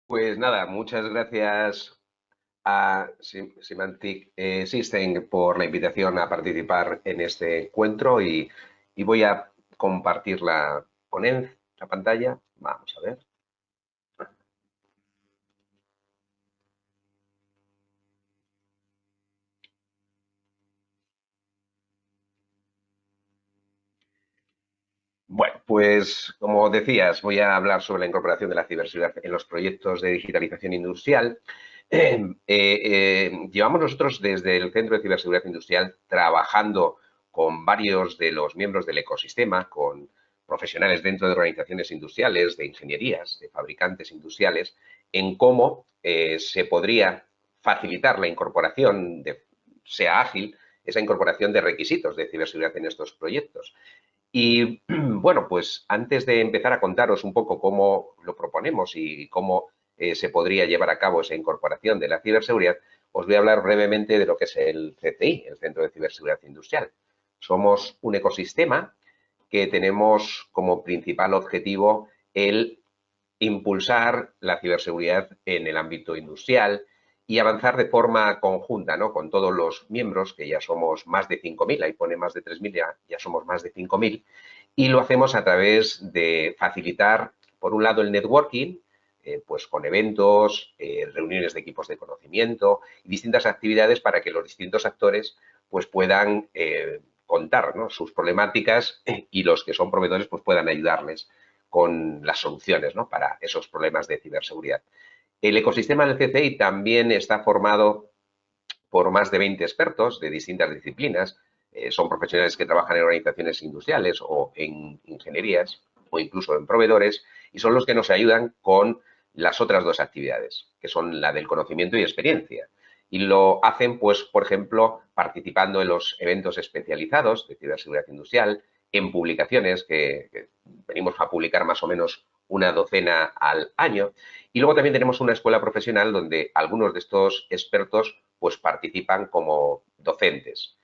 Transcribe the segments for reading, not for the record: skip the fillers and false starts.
Pues nada, muchas gracias a Symantec System por la invitación a participar en este encuentro y voy a compartir la ponencia, la pantalla. Vamos a ver. Bueno, pues como decías, voy a hablar sobre la incorporación de la ciberseguridad en los proyectos de digitalización industrial. Llevamos nosotros desde el Centro de Ciberseguridad Industrial trabajando con varios de los miembros del ecosistema, con profesionales dentro de organizaciones industriales, de ingenierías, de fabricantes industriales, en cómo se podría facilitar la incorporación, sea ágil, esa incorporación de requisitos de ciberseguridad en estos proyectos. Y bueno, pues antes de empezar a contaros un poco cómo lo proponemos y cómo se podría llevar a cabo esa incorporación de la ciberseguridad, os voy a hablar brevemente de lo que es el CCI, el Centro de Ciberseguridad Industrial. Somos un ecosistema que tenemos como principal objetivo el impulsar la ciberseguridad en el ámbito industrial y avanzar de forma conjunta, ¿no? Con todos los miembros, que ya somos más de 5.000, ahí pone más de 3.000, ya somos más de 5.000, y lo hacemos a través de facilitar, por un lado, el networking, pues con eventos, reuniones de equipos de conocimiento y distintas actividades para que los distintos actores pues puedan contar, ¿no?, sus problemáticas y los que son proveedores pues puedan ayudarles con las soluciones, ¿no?, para esos problemas de ciberseguridad. El ecosistema del CCI también está formado por más de 20 expertos de distintas disciplinas. Son profesionales que trabajan en organizaciones industriales o en ingenierías o incluso en proveedores y son los que nos ayudan con las otras dos actividades, que son la del conocimiento y experiencia. Y lo hacen, pues, por ejemplo, participando en los eventos especializados de ciberseguridad industrial, en publicaciones que venimos a publicar más o menos una docena al año. Y luego también tenemos una escuela profesional donde algunos de estos expertos pues participan como docentes.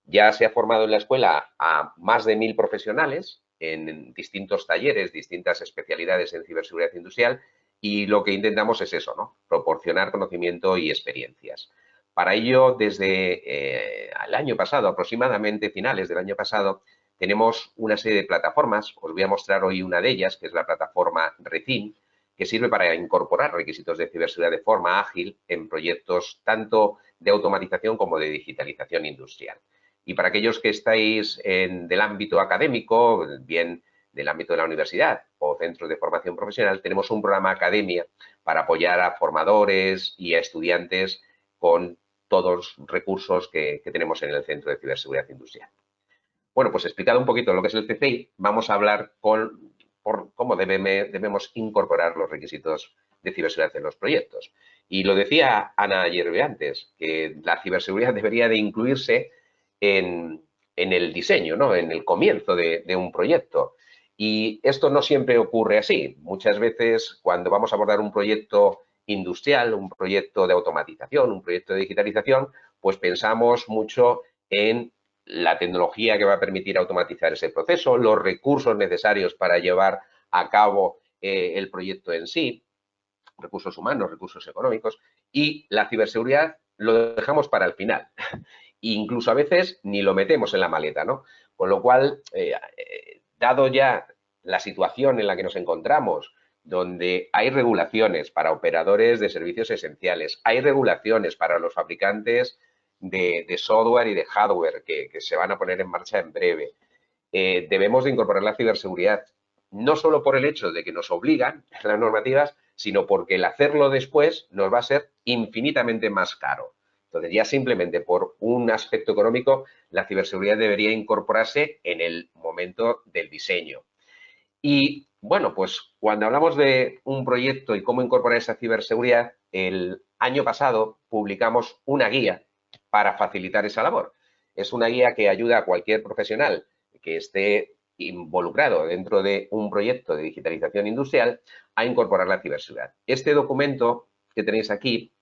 Ya se ha formado en la escuela a más de 1.000 profesionales en distintos talleres, distintas especialidades en ciberseguridad industrial y lo que intentamos es eso, ¿no?, proporcionar conocimiento y experiencias. Para ello, desde el año pasado, aproximadamente finales del año pasado, tenemos una serie de plataformas. Os voy a mostrar hoy una de ellas, que es la plataforma Recin, que sirve para incorporar requisitos de ciberseguridad de forma ágil en proyectos tanto de automatización como de digitalización industrial. Y para aquellos que estáis del ámbito académico, bien del ámbito de la universidad o centros de formación profesional, tenemos un programa academia para apoyar a formadores y a estudiantes con todos los recursos que tenemos en el Centro de Ciberseguridad Industrial. Bueno, pues explicado un poquito lo que es el CCI, vamos a hablar por cómo debemos incorporar los requisitos de ciberseguridad en los proyectos. Y lo decía Ana ayer antes, que la ciberseguridad debería de incluirse en el diseño, ¿no?, en el comienzo de un proyecto. Y esto no siempre ocurre así. Muchas veces cuando vamos a abordar un proyecto industrial, un proyecto de automatización, un proyecto de digitalización, pues pensamos mucho en la tecnología que va a permitir automatizar ese proceso, los recursos necesarios para llevar a cabo el proyecto en sí, recursos humanos, recursos económicos, y la ciberseguridad lo dejamos para el final. Incluso a veces ni lo metemos en la maleta, ¿no? Con lo cual, dado ya la situación en la que nos encontramos, donde hay regulaciones para operadores de servicios esenciales, hay regulaciones para los fabricantes de software y de hardware que se van a poner en marcha en breve, debemos de incorporar la ciberseguridad, no solo por el hecho de que nos obligan las normativas, sino porque el hacerlo después nos va a ser infinitamente más caro. Entonces, ya simplemente por un aspecto económico, la ciberseguridad debería incorporarse en el momento del diseño. Y bueno, pues cuando hablamos de un proyecto y cómo incorporar esa ciberseguridad, el año pasado publicamos una guía para facilitar esa labor. Es una guía que ayuda a cualquier profesional que esté involucrado dentro de un proyecto de digitalización industrial a incorporar la ciberseguridad. Este documento que tenéis aquí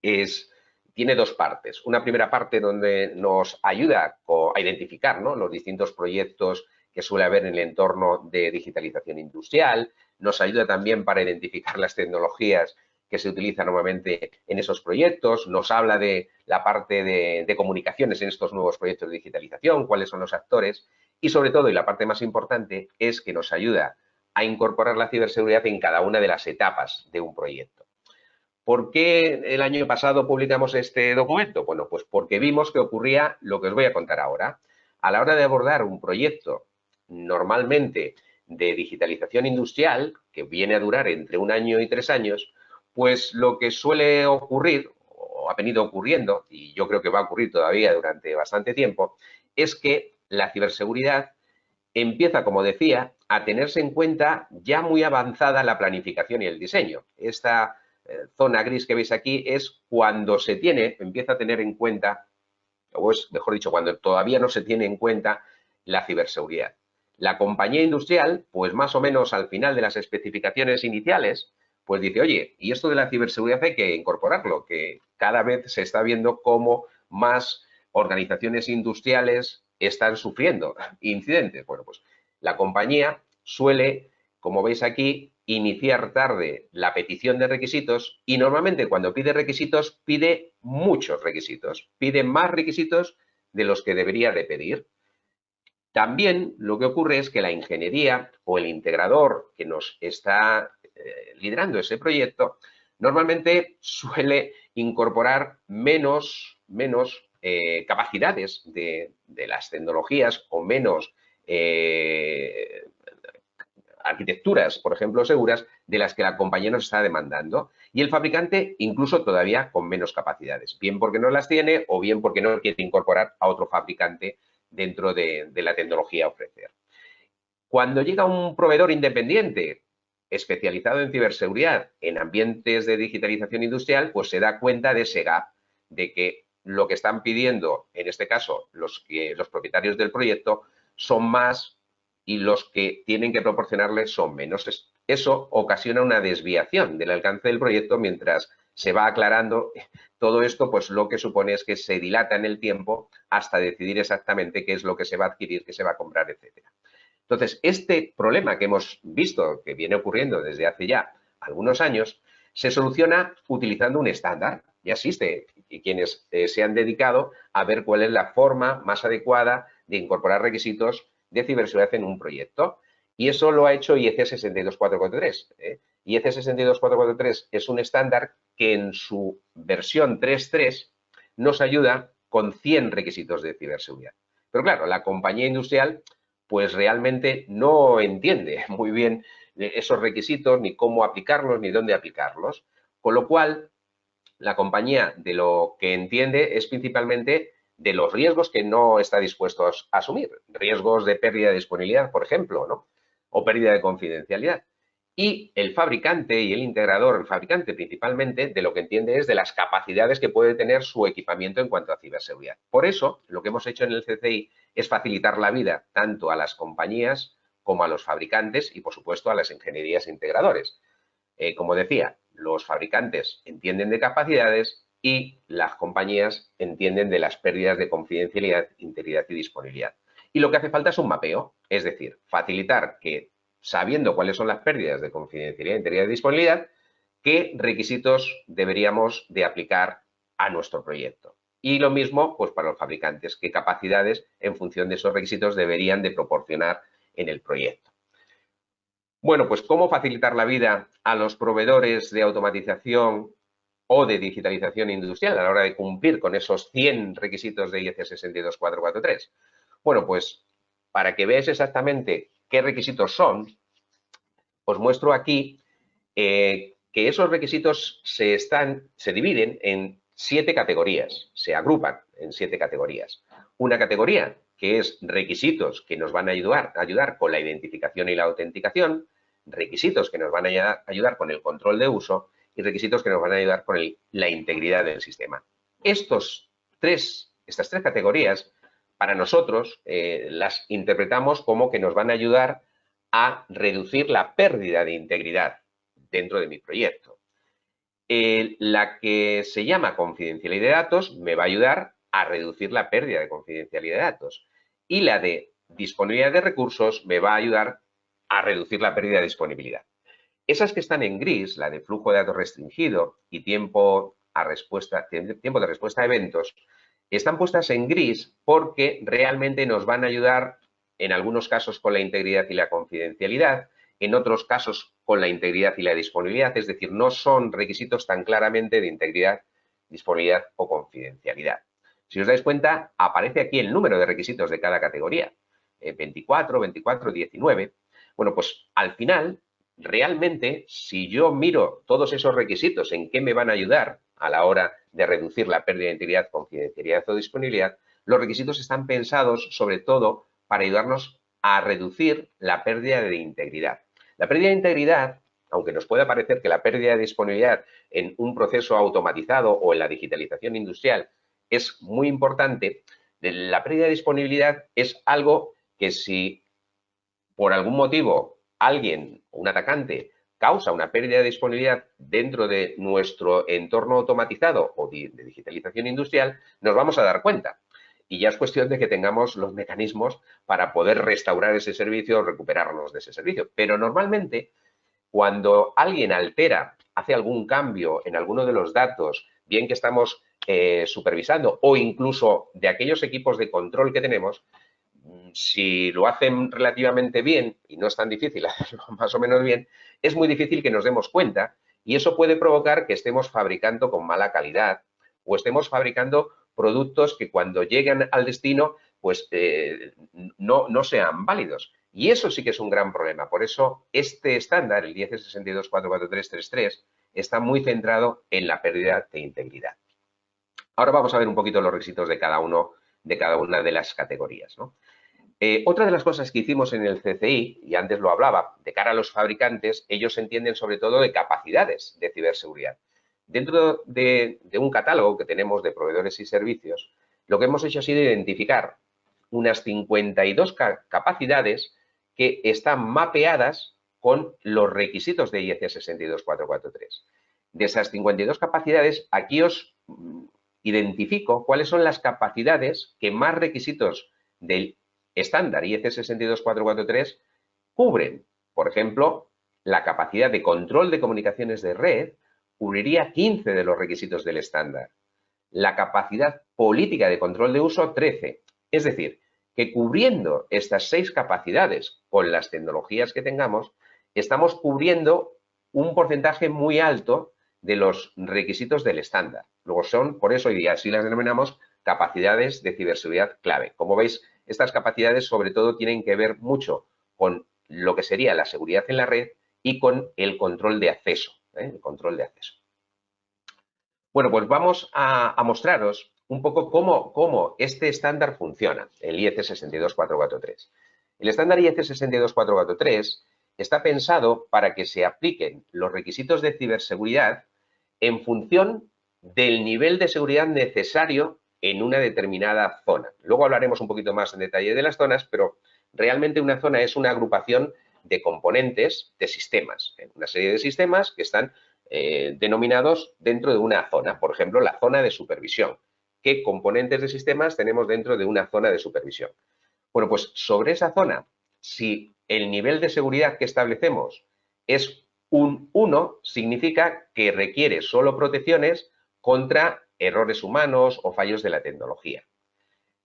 tiene dos partes. Una primera parte donde nos ayuda a identificar, ¿no?, los distintos proyectos que suele haber en el entorno de digitalización industrial, nos ayuda también para identificar las tecnologías que se utilizan normalmente en esos proyectos, nos habla de la parte de comunicaciones en estos nuevos proyectos de digitalización, cuáles son los actores y sobre todo, y la parte más importante, es que nos ayuda a incorporar la ciberseguridad en cada una de las etapas de un proyecto. ¿Por qué el año pasado publicamos este documento? Bueno, pues porque vimos que ocurría lo que os voy a contar ahora. A la hora de abordar un proyecto normalmente de digitalización industrial, que viene a durar entre 1 año y 3 años, pues lo que suele ocurrir, o ha venido ocurriendo, y yo creo que va a ocurrir todavía durante bastante tiempo, es que la ciberseguridad empieza, como decía, a tenerse en cuenta ya muy avanzada la planificación y el diseño. Esta zona gris que veis aquí es cuando se empieza a tener en cuenta, o es mejor dicho, cuando todavía no se tiene en cuenta la ciberseguridad. La compañía industrial, pues más o menos al final de las especificaciones iniciales, pues dice, oye, y esto de la ciberseguridad hay que incorporarlo, que cada vez se está viendo cómo más organizaciones industriales están sufriendo incidentes. Bueno, pues la compañía suele, como veis aquí, iniciar tarde la petición de requisitos y normalmente cuando pide requisitos pide muchos requisitos, pide más requisitos de los que debería de pedir. También lo que ocurre es que la ingeniería o el integrador que nos está liderando ese proyecto normalmente suele incorporar menos capacidades de las tecnologías o menos arquitecturas, por ejemplo, seguras, de las que la compañía nos está demandando. Y el fabricante incluso todavía con menos capacidades, bien porque no las tiene o bien porque no quiere incorporar a otro fabricante dentro de la tecnología a ofrecer. Cuando llega un proveedor independiente especializado en ciberseguridad en ambientes de digitalización industrial, pues se da cuenta de ese gap, de que lo que están pidiendo, en este caso, los propietarios del proyecto, son más y los que tienen que proporcionarles son menos. Eso ocasiona una desviación del alcance del proyecto mientras se va aclarando todo esto, pues lo que supone es que se dilata en el tiempo hasta decidir exactamente qué es lo que se va a adquirir, qué se va a comprar, etcétera. Entonces, este problema que hemos visto que viene ocurriendo desde hace ya algunos años, se soluciona utilizando un estándar. Ya existe y quienes se han dedicado a ver cuál es la forma más adecuada de incorporar requisitos de ciberseguridad en un proyecto. Y eso lo ha hecho IEC 62443. IEC 62443 es un estándar que en su versión 3.3 nos ayuda con 100 requisitos de ciberseguridad. Pero claro, la compañía industrial pues realmente no entiende muy bien esos requisitos, ni cómo aplicarlos, ni dónde aplicarlos. Con lo cual, la compañía de lo que entiende es principalmente de los riesgos que no está dispuesto a asumir. Riesgos de pérdida de disponibilidad, por ejemplo, ¿no? O pérdida de confidencialidad. Y el fabricante y el integrador, el fabricante principalmente, de lo que entiende es de las capacidades que puede tener su equipamiento en cuanto a ciberseguridad. Por eso, lo que hemos hecho en el CCI es facilitar la vida tanto a las compañías como a los fabricantes y, por supuesto, a las ingenierías e integradores. Como decía, los fabricantes entienden de capacidades y las compañías entienden de las pérdidas de confidencialidad, integridad y disponibilidad. Y lo que hace falta es un mapeo, es decir, facilitar que, sabiendo cuáles son las pérdidas de confidencialidad, integridad y disponibilidad, qué requisitos deberíamos de aplicar a nuestro proyecto. Y lo mismo, pues para los fabricantes, qué capacidades en función de esos requisitos deberían de proporcionar en el proyecto. Bueno, pues cómo facilitar la vida a los proveedores de automatización o de digitalización industrial a la hora de cumplir con esos 100 requisitos de IEC 62443. Bueno, pues para que veáis exactamente qué requisitos son, os muestro aquí que esos requisitos se dividen en 7 categorías, se agrupan en 7 categorías. Una categoría que es requisitos que nos van a ayudar con la identificación y la autenticación, requisitos que nos van a ayudar con el control de uso y requisitos que nos van a ayudar con la integridad del sistema. Estas tres categorías, para nosotros, las interpretamos como que nos van a ayudar a reducir la pérdida de integridad dentro de mi proyecto. La que se llama confidencialidad de datos me va a ayudar a reducir la pérdida de confidencialidad de datos. Y la de disponibilidad de recursos, me va a ayudar a reducir la pérdida de disponibilidad. Esas que están en gris, la de flujo de datos restringido y tiempo de respuesta a eventos, están puestas en gris porque realmente nos van a ayudar en algunos casos con la integridad y la confidencialidad, en otros casos con la integridad y la disponibilidad, es decir, no son requisitos tan claramente de integridad, disponibilidad o confidencialidad. Si os dais cuenta, aparece aquí el número de requisitos de cada categoría, 24, 24, 19. Bueno, pues al final, realmente, si yo miro todos esos requisitos en qué me van a ayudar a la hora de reducir la pérdida de integridad, confidencialidad o disponibilidad, los requisitos están pensados sobre todo para ayudarnos a reducir la pérdida de integridad. La pérdida de integridad, aunque nos pueda parecer que la pérdida de disponibilidad en un proceso automatizado o en la digitalización industrial es muy importante, la pérdida de disponibilidad es algo que si por algún motivo alguien, un atacante, causa una pérdida de disponibilidad dentro de nuestro entorno automatizado o de digitalización industrial, nos vamos a dar cuenta. Y ya es cuestión de que tengamos los mecanismos para poder restaurar ese servicio o recuperarnos de ese servicio. Pero normalmente, cuando alguien altera, hace algún cambio en alguno de los datos, bien que estamos supervisando o incluso de aquellos equipos de control que tenemos, si lo hacen relativamente bien, y no es tan difícil hacerlo más o menos bien, es muy difícil que nos demos cuenta y eso puede provocar que estemos fabricando con mala calidad o estemos fabricando productos que cuando lleguen al destino pues no sean válidos. Y eso sí que es un gran problema. Por eso este estándar, el 10.62.44333, está muy centrado en la pérdida de integridad. Ahora vamos a ver un poquito los requisitos de cada una de las categorías, ¿no? Otra de las cosas que hicimos en el CCI, y antes lo hablaba, de cara a los fabricantes, ellos entienden sobre todo de capacidades de ciberseguridad. Dentro de un catálogo que tenemos de proveedores y servicios, lo que hemos hecho ha sido identificar unas 52 capacidades que están mapeadas con los requisitos de IEC 62443. De esas 52 capacidades, aquí os identifico cuáles son las capacidades que más requisitos del estándar IEC 62443 cubren. Por ejemplo, la capacidad de control de comunicaciones de red cubriría 15 de los requisitos del estándar. La capacidad política de control de uso, 13. Es decir, que cubriendo estas 6 capacidades con las tecnologías que tengamos, estamos cubriendo un porcentaje muy alto de los requisitos del estándar. Luego son, por eso, y así las denominamos, capacidades de ciberseguridad clave. Como veis, estas capacidades sobre todo tienen que ver mucho con lo que sería la seguridad en la red y con el control de acceso. El control de acceso. Bueno, pues vamos a mostraros un poco cómo este estándar funciona, el IEC 62443. El estándar IEC 62443 está pensado para que se apliquen los requisitos de ciberseguridad en función del nivel de seguridad necesario en una determinada zona. Luego hablaremos un poquito más en detalle de las zonas, pero realmente una zona es una agrupación de componentes de sistemas, una serie de sistemas que están denominados dentro de una zona. Por ejemplo, la zona de supervisión. ¿Qué componentes de sistemas tenemos dentro de una zona de supervisión? Bueno, pues sobre esa zona, si el nivel de seguridad que establecemos es un 1, significa que requiere solo protecciones contra errores humanos o fallos de la tecnología.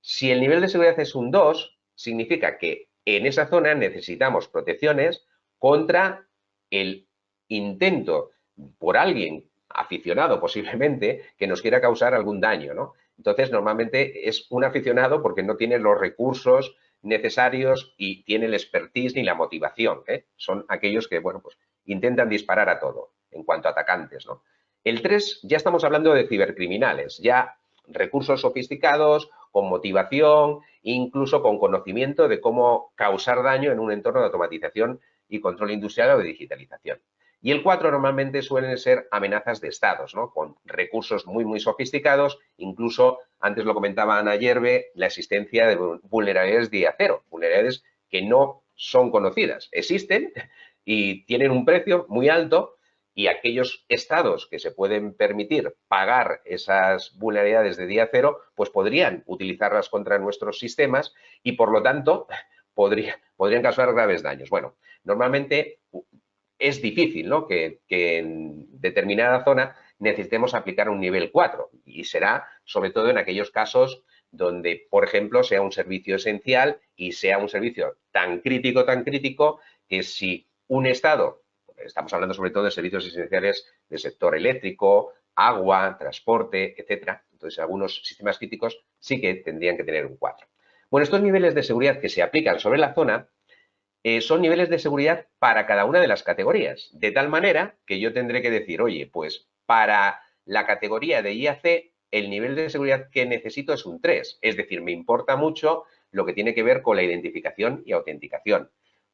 Si el nivel de seguridad es un 2, significa que en esa zona necesitamos protecciones contra el intento por alguien aficionado posiblemente que nos quiera causar algún daño, ¿no? Entonces, normalmente es un aficionado porque no tiene los recursos necesarios y tiene el expertise ni la motivación, ¿eh? Son aquellos que, bueno, pues intentan disparar a todo en cuanto a atacantes, ¿no? El 3, ya estamos hablando de cibercriminales, ya recursos sofisticados, con motivación, incluso con conocimiento de cómo causar daño en un entorno de automatización y control industrial o de digitalización. Y el 4 normalmente suelen ser amenazas de estados, ¿no? Con recursos muy sofisticados, incluso, antes lo comentaba Ana Yerbe, la existencia de vulnerabilidades día cero, vulnerabilidades que no son conocidas. Existen y tienen un precio muy alto y aquellos estados que se pueden permitir pagar esas vulnerabilidades de día cero, pues podrían utilizarlas contra nuestros sistemas y, por lo tanto, podrían causar graves daños. Bueno, normalmente es difícil, ¿no?, que en determinada zona necesitemos aplicar un nivel 4 y será sobre todo en aquellos casos donde, por ejemplo, sea un servicio esencial y sea un servicio tan crítico, que si un Estado, estamos hablando sobre todo de servicios esenciales del sector eléctrico, agua, transporte, etcétera, entonces algunos sistemas críticos sí que tendrían que tener un 4. Bueno, estos niveles de seguridad que se aplican sobre la zona son niveles de seguridad para cada una de las categorías, de tal manera que yo tendré que decir, oye, pues para la categoría de IAC, el nivel de seguridad que necesito es un 3, es decir, me importa mucho lo que tiene que ver con la identificación y autenticación.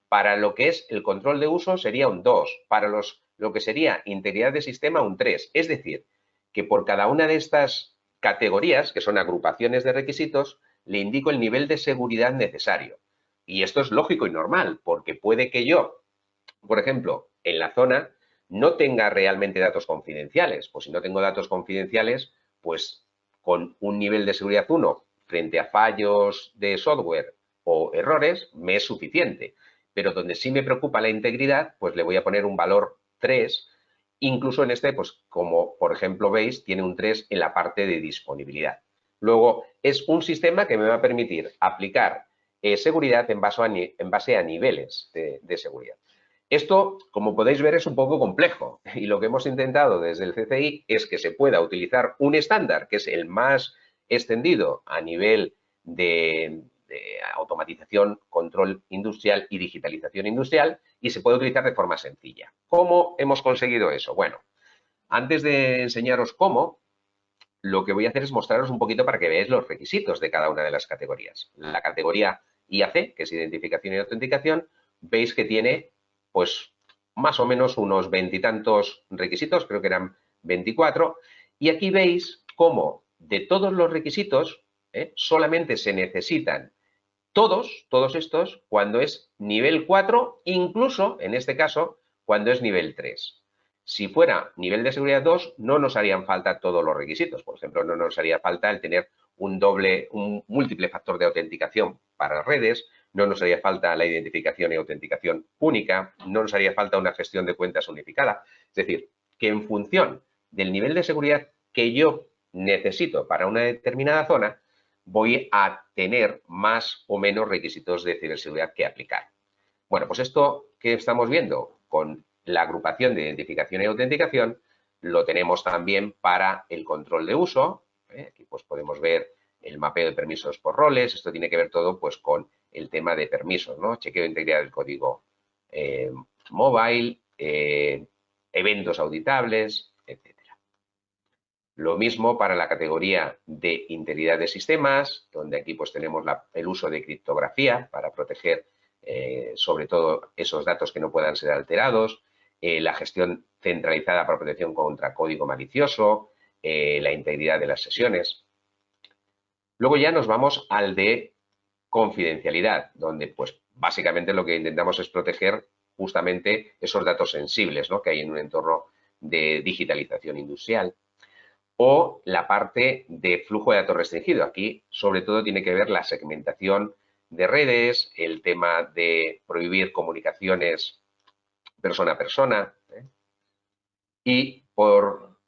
Para lo que es el control de uso sería un 2, para lo que sería integridad de sistema un 3, es decir, que por cada una de estas categorías, que son agrupaciones de requisitos, le indico el nivel de seguridad necesario. Y esto es lógico y normal, porque puede que yo, por ejemplo, en la zona no tenga realmente datos confidenciales. Pues si no tengo datos confidenciales, pues con un nivel de seguridad 1 frente a fallos de software o errores me es suficiente. Pero donde sí me preocupa la integridad, pues le voy a poner un valor 3. Incluso en este, pues como por ejemplo veis, tiene un 3 en la parte de disponibilidad. Luego, es un sistema que me va a permitir aplicar seguridad en base a niveles de seguridad. Esto, como podéis ver, es un poco complejo y lo que hemos intentado desde el CCI es que se pueda utilizar un estándar que es el más extendido a nivel de automatización, control industrial y digitalización industrial y se puede utilizar de forma sencilla. ¿Cómo hemos conseguido eso? Bueno, antes de enseñaros cómo, lo que voy a hacer es mostraros un poquito para que veáis los requisitos de cada una de las categorías. La categoría IAC, que es identificación y autenticación, veis que tiene pues más o menos unos veintitantos requisitos, creo que eran 24, y aquí veis cómo de todos los requisitos solamente se necesitan todos estos cuando es nivel 4, incluso en este caso cuando es nivel 3. Si fuera nivel de seguridad 2, no nos harían falta todos los requisitos. Por ejemplo, no nos haría falta el tener un múltiple factor de autenticación para redes, no nos haría falta la identificación y autenticación única, no nos haría falta una gestión de cuentas unificada. Es decir, que en función del nivel de seguridad que yo necesito para una determinada zona, voy a tener más o menos requisitos de ciberseguridad que aplicar. Bueno, pues esto que estamos viendo con la agrupación de identificación y autenticación lo tenemos también para el control de uso. Aquí pues podemos ver el mapeo de permisos por roles. Esto tiene que ver todo pues con el tema de permisos, ¿no? Chequeo de integridad del código mobile, eventos auditables, etc. Lo mismo para la categoría de integridad de sistemas, donde aquí pues tenemos el uso de criptografía para proteger sobre todo esos datos que no puedan ser alterados, la gestión centralizada para protección contra código malicioso, la integridad de las sesiones. Luego ya nos vamos al de confidencialidad, donde pues básicamente lo que intentamos es proteger justamente esos datos sensibles, ¿no?, que hay en un entorno de digitalización industrial. O la parte de flujo de datos restringido. Aquí, sobre todo, tiene que ver la segmentación de redes, el tema de prohibir comunicaciones persona a persona. Y por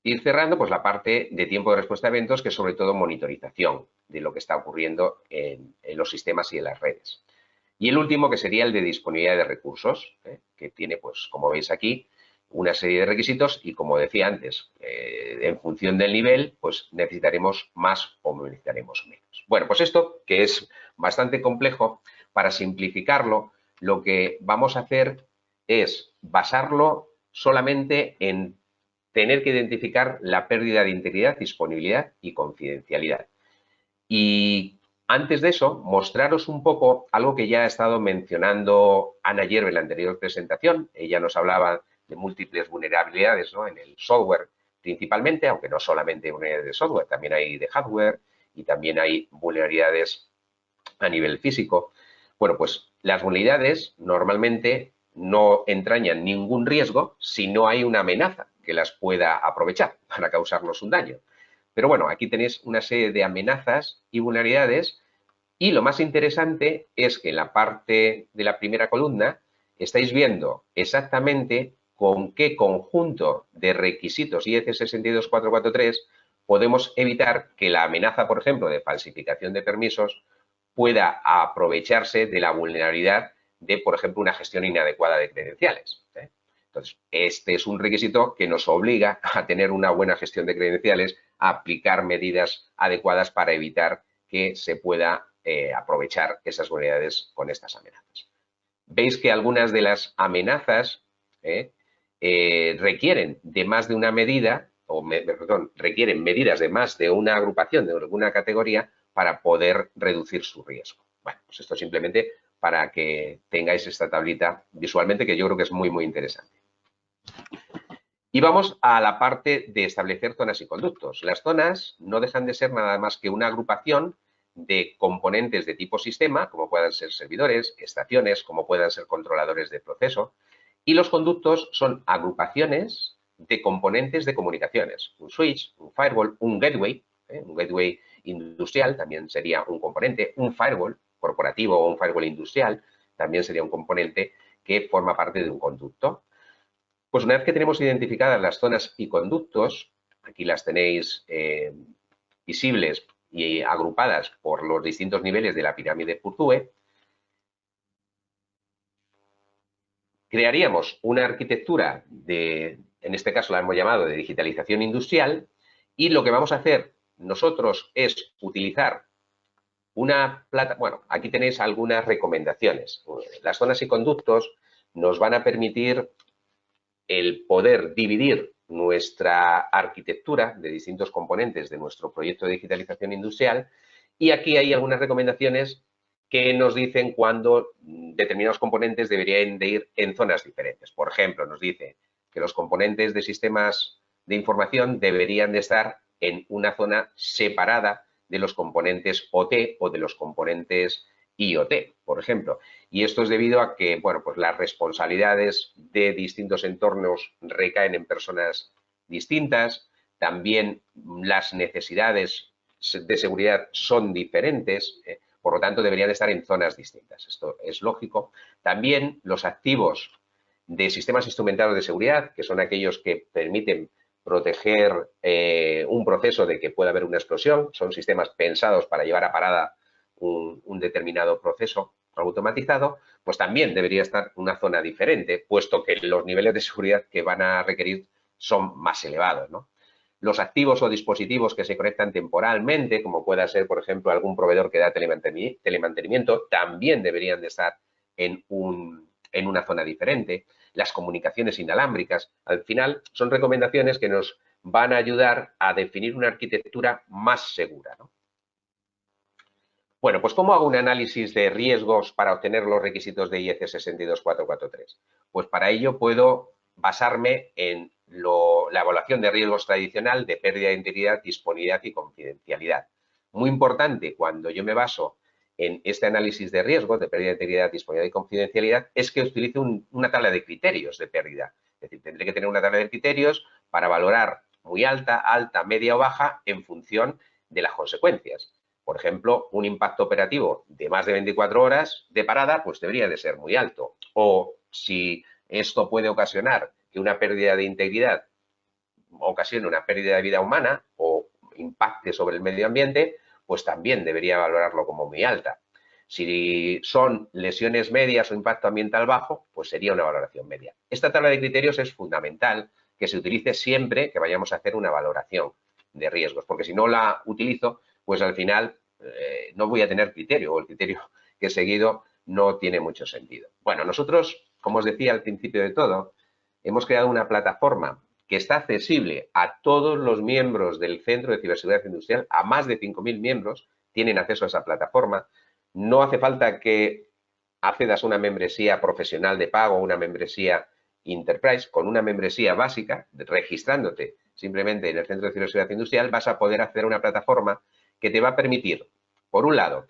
ir cerrando, pues la parte de tiempo de respuesta a eventos, que es sobre todo monitorización de lo que está ocurriendo en los sistemas y en las redes. Y el último, que sería el de disponibilidad de recursos, que tiene, pues, como veis aquí, una serie de requisitos y, como decía antes, en función del nivel, pues necesitaremos más o necesitaremos menos. Bueno, pues esto, que es bastante complejo, para simplificarlo, lo que vamos a hacer es basarlo solamente en tener que identificar la pérdida de integridad, disponibilidad y confidencialidad. Y antes de eso, mostraros un poco algo que ya ha estado mencionando Ana Hierve en la anterior presentación. Ella nos hablaba de múltiples vulnerabilidades, ¿no?, en el software principalmente, aunque no solamente vulnerabilidades de software, también hay de hardware y también hay vulnerabilidades a nivel físico. Bueno, pues las vulnerabilidades normalmente no entrañan ningún riesgo si no hay una amenaza que las pueda aprovechar para causarnos un daño. Pero bueno, aquí tenéis una serie de amenazas y vulnerabilidades Y lo más interesante es que en la parte de la primera columna estáis viendo exactamente con qué conjunto de requisitos IEC 62443 podemos evitar que la amenaza, por ejemplo, de falsificación de permisos pueda aprovecharse de la vulnerabilidad de, por ejemplo, una gestión inadecuada de credenciales. Entonces, este es un requisito que nos obliga a tener una buena gestión de credenciales, a aplicar medidas adecuadas para evitar que se pueda aprovechar esas vulnerabilidades con estas amenazas. Veis que algunas de las amenazas requieren de más de una medida, perdón, requieren medidas de más de una agrupación, de alguna categoría, para poder reducir su riesgo. Bueno, pues esto simplemente para que tengáis esta tablita visualmente, que yo creo que es muy, muy interesante. Y vamos a la parte de establecer zonas y conductos. Las zonas no dejan de ser nada más que una agrupación de componentes de tipo sistema, como puedan ser servidores, estaciones, como puedan ser controladores de proceso. Y los conductos son agrupaciones de componentes de comunicaciones. Un switch, un firewall, un gateway industrial también sería un componente, un firewall corporativo o un firewall industrial también sería un componente que forma parte de un conducto. Pues una vez que tenemos identificadas las zonas y conductos, aquí las tenéis visibles y agrupadas por los distintos niveles de la pirámide Kurzweil, crearíamos una arquitectura en este caso la hemos llamado de digitalización industrial, y lo que vamos a hacer nosotros es utilizar una plata, bueno, aquí tenéis algunas recomendaciones. Las zonas y conductos nos van a permitir el poder dividir nuestra arquitectura de distintos componentes de nuestro proyecto de digitalización industrial, y aquí hay algunas recomendaciones que nos dicen cuándo determinados componentes deberían de ir en zonas diferentes. Por ejemplo, nos dice que los componentes de sistemas de información deberían de estar en una zona separada de los componentes OT o de los componentes IoT, por ejemplo. Y esto es debido a que, bueno, pues las responsabilidades de distintos entornos recaen en personas distintas, también las necesidades de seguridad son diferentes, por lo tanto deberían estar en zonas distintas. Esto es lógico. También los activos de sistemas instrumentados de seguridad, que son aquellos que permiten proteger un proceso de que pueda haber una explosión, son sistemas pensados para llevar a parada un determinado proceso automatizado, pues también debería estar una zona diferente, puesto que los niveles de seguridad que van a requerir son más elevados, ¿no? Los activos o dispositivos que se conectan temporalmente, como pueda ser, por ejemplo, algún proveedor que da telemantenimiento, también deberían de estar en una zona diferente. Las comunicaciones inalámbricas, al final, son recomendaciones que nos van a ayudar a definir una arquitectura más segura, ¿no? Bueno, pues ¿cómo hago un análisis de riesgos para obtener los requisitos de IEC 62443? Pues para ello puedo basarme en la evaluación de riesgos tradicional de pérdida de integridad, disponibilidad y confidencialidad. Muy importante cuando yo me baso en este análisis de riesgos de pérdida de integridad, disponibilidad y confidencialidad es que utilice una tabla de criterios de pérdida. Es decir, tendré que tener una tabla de criterios para valorar muy alta, alta, media o baja en función de las consecuencias. Por ejemplo, un impacto operativo de más de 24 horas de parada, pues debería de ser muy alto. O si esto puede ocasionar que una pérdida de integridad ocasione una pérdida de vida humana o impacte sobre el medio ambiente, pues también debería valorarlo como muy alta. Si son lesiones medias o impacto ambiental bajo, pues sería una valoración media. Esta tabla de criterios es fundamental que se utilice siempre que vayamos a hacer una valoración de riesgos, porque si no la utilizo, pues al final no voy a tener criterio, o el criterio que he seguido no tiene mucho sentido. Bueno, nosotros, como os decía al principio de todo, hemos creado una plataforma que está accesible a todos los miembros del Centro de Ciberseguridad Industrial, a más de 5.000 miembros tienen acceso a esa plataforma. No hace falta que accedas a una membresía profesional de pago o una membresía Enterprise. Con una membresía básica, registrándote simplemente en el Centro de Ciberseguridad Industrial, vas a poder acceder a una plataforma que te va a permitir, por un lado,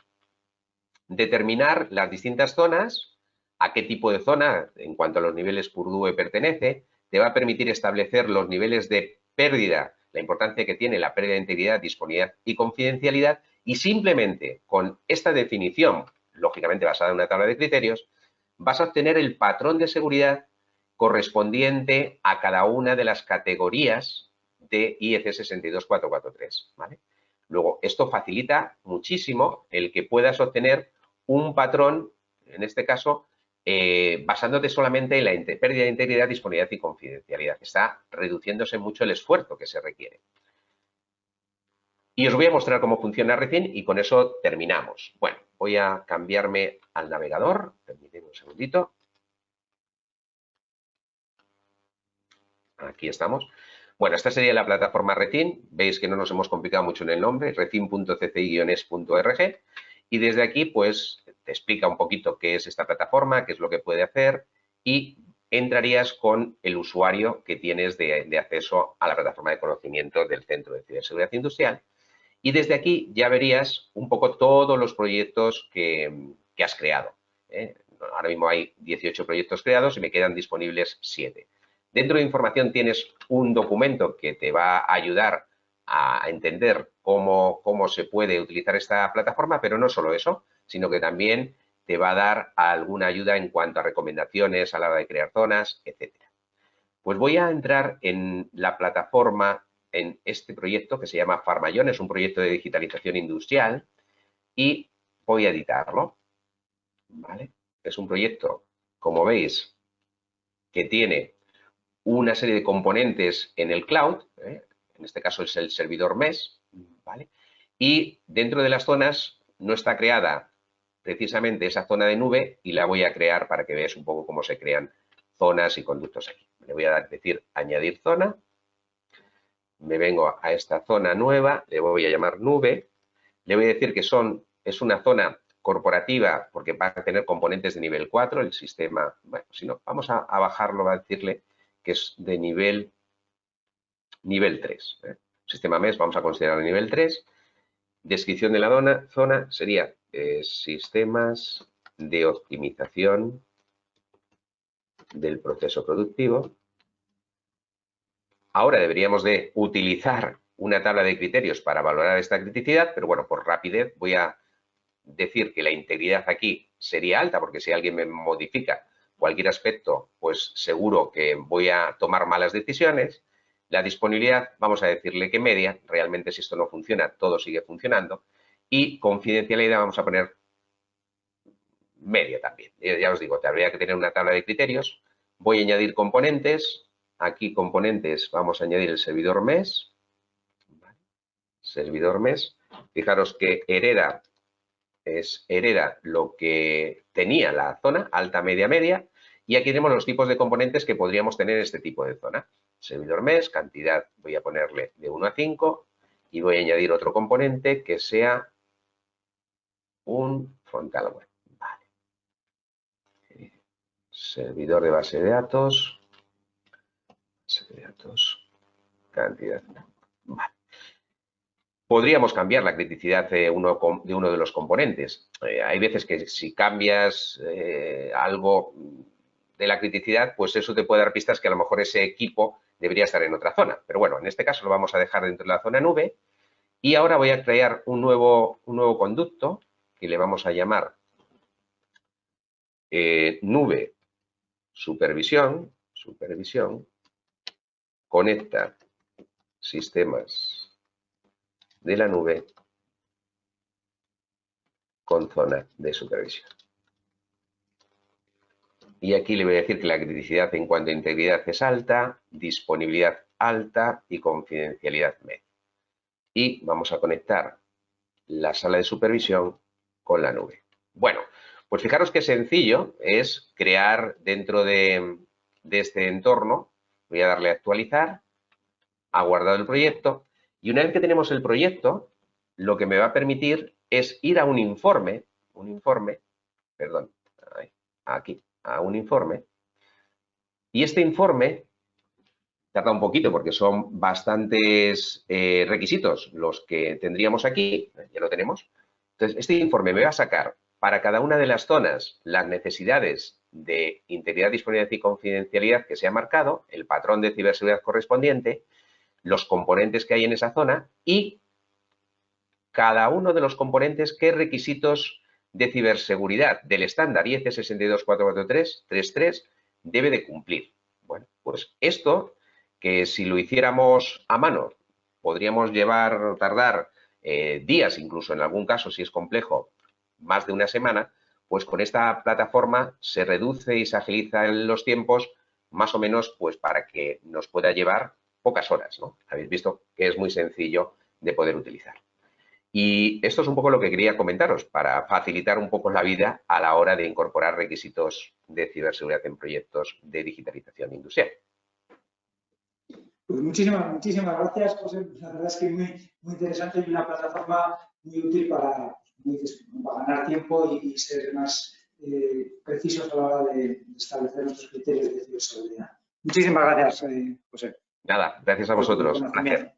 determinar las distintas zonas, a qué tipo de zona, en cuanto a los niveles Purdue pertenece, te va a permitir establecer los niveles de pérdida, la importancia que tiene la pérdida de integridad, disponibilidad y confidencialidad, Y simplemente con esta definición, lógicamente basada en una tabla de criterios, vas a obtener el patrón de seguridad correspondiente a cada una de las categorías de IEC 62443, ¿vale? Luego, esto facilita muchísimo el que puedas obtener un patrón, en este caso, basándote solamente en la pérdida de integridad, disponibilidad y confidencialidad. Está reduciéndose mucho el esfuerzo que se requiere. Y os voy a mostrar cómo funciona recién y con eso terminamos. Bueno, voy a cambiarme al navegador. Permitidme un segundito. Aquí estamos. Bueno, esta sería la plataforma Recin. Veis que no nos hemos complicado mucho en el nombre, recin.cci-es.org. Y desde aquí, pues, te explica un poquito qué es esta plataforma, qué es lo que puede hacer y entrarías con el usuario que tienes de acceso a la plataforma de conocimiento del Centro de Ciberseguridad Industrial. Y desde aquí ya verías un poco todos los proyectos que has creado, ¿eh? Ahora mismo hay 18 proyectos creados y me quedan disponibles 7. Dentro de información tienes un documento que te va a ayudar a entender cómo se puede utilizar esta plataforma, pero no solo eso, sino que también te va a dar alguna ayuda en cuanto a recomendaciones a la hora de crear zonas, etcétera. Pues voy a entrar en la plataforma, en este proyecto que se llama Farmallón, es un proyecto de digitalización industrial y voy a editarlo, ¿vale? Es un proyecto, como veis, que tiene una serie de componentes en el cloud, en este caso es el servidor MES, ¿vale? Y dentro de las zonas no está creada precisamente esa zona de nube y la voy a crear para que veáis un poco cómo se crean zonas y conductos aquí. Le voy a decir añadir zona, me vengo a esta zona nueva, le voy a llamar nube, le voy a decir que es una zona corporativa porque va a tener componentes de nivel 4, el sistema, bueno, si no, vamos a bajarlo, a decirle que es de nivel 3. Sistema MES vamos a considerar el nivel 3. Descripción de la zona sería sistemas de optimización del proceso productivo. Ahora deberíamos de utilizar una tabla de criterios para valorar esta criticidad, pero bueno, por rapidez voy a decir que la integridad aquí sería alta, porque si alguien me modifica cualquier aspecto, pues seguro que voy a tomar malas decisiones. La disponibilidad, vamos a decirle que media, realmente si esto no funciona, todo sigue funcionando. Y confidencialidad vamos a poner media también. Ya os digo, te habría que tener una tabla de criterios. Voy a añadir componentes. Aquí componentes, vamos a añadir el servidor MES. Servidor MES. Fijaros que hereda lo que tenía la zona, alta, media, media, y aquí tenemos los tipos de componentes que podríamos tener en este tipo de zona. Servidor MES, cantidad, voy a ponerle de 1 a 5 y voy a añadir otro componente que sea un frontal web. Vale. Servidor de base de datos, cantidad. Vale. Podríamos cambiar la criticidad de uno de los componentes. Hay veces que si cambias algo de la criticidad, pues eso te puede dar pistas que a lo mejor ese equipo debería estar en otra zona. Pero bueno, en este caso lo vamos a dejar dentro de la zona nube. Y ahora voy a crear un nuevo conducto que le vamos a llamar nube supervisión. Conecta sistemas de la nube con zona de supervisión. Y aquí le voy a decir que la criticidad en cuanto a integridad es alta, disponibilidad alta y confidencialidad media. Y vamos a conectar la sala de supervisión con la nube. Bueno, pues fijaros qué sencillo es crear dentro de este entorno. Voy a darle a actualizar, ha guardado el proyecto y una vez que tenemos el proyecto, lo que me va a permitir es ir a un informe, a un informe, y este informe tarda un poquito porque son bastantes requisitos los que tendríamos aquí, ya lo tenemos. Entonces, este informe me va a sacar para cada una de las zonas las necesidades de integridad, disponibilidad y confidencialidad que se ha marcado, el patrón de ciberseguridad correspondiente, los componentes que hay en esa zona y cada uno de los componentes qué requisitos de ciberseguridad del estándar IEC 62443-33 debe de cumplir. Bueno, pues esto, que si lo hiciéramos a mano, podríamos tardar días, incluso en algún caso, si es complejo, más de una semana, pues con esta plataforma se reduce y se agilizan los tiempos más o menos pues para que nos pueda llevar pocas horas, ¿no? Habéis visto que es muy sencillo de poder utilizar. Y esto es un poco lo que quería comentaros para facilitar un poco la vida a la hora de incorporar requisitos de ciberseguridad en proyectos de digitalización industrial. Pues muchísimas gracias, José. La verdad es que muy interesante y una plataforma muy útil para ganar tiempo y ser más precisos a la hora de establecer nuestros criterios de ciberseguridad. Muchísimas gracias, José. Nada, gracias a vosotros. Gracias.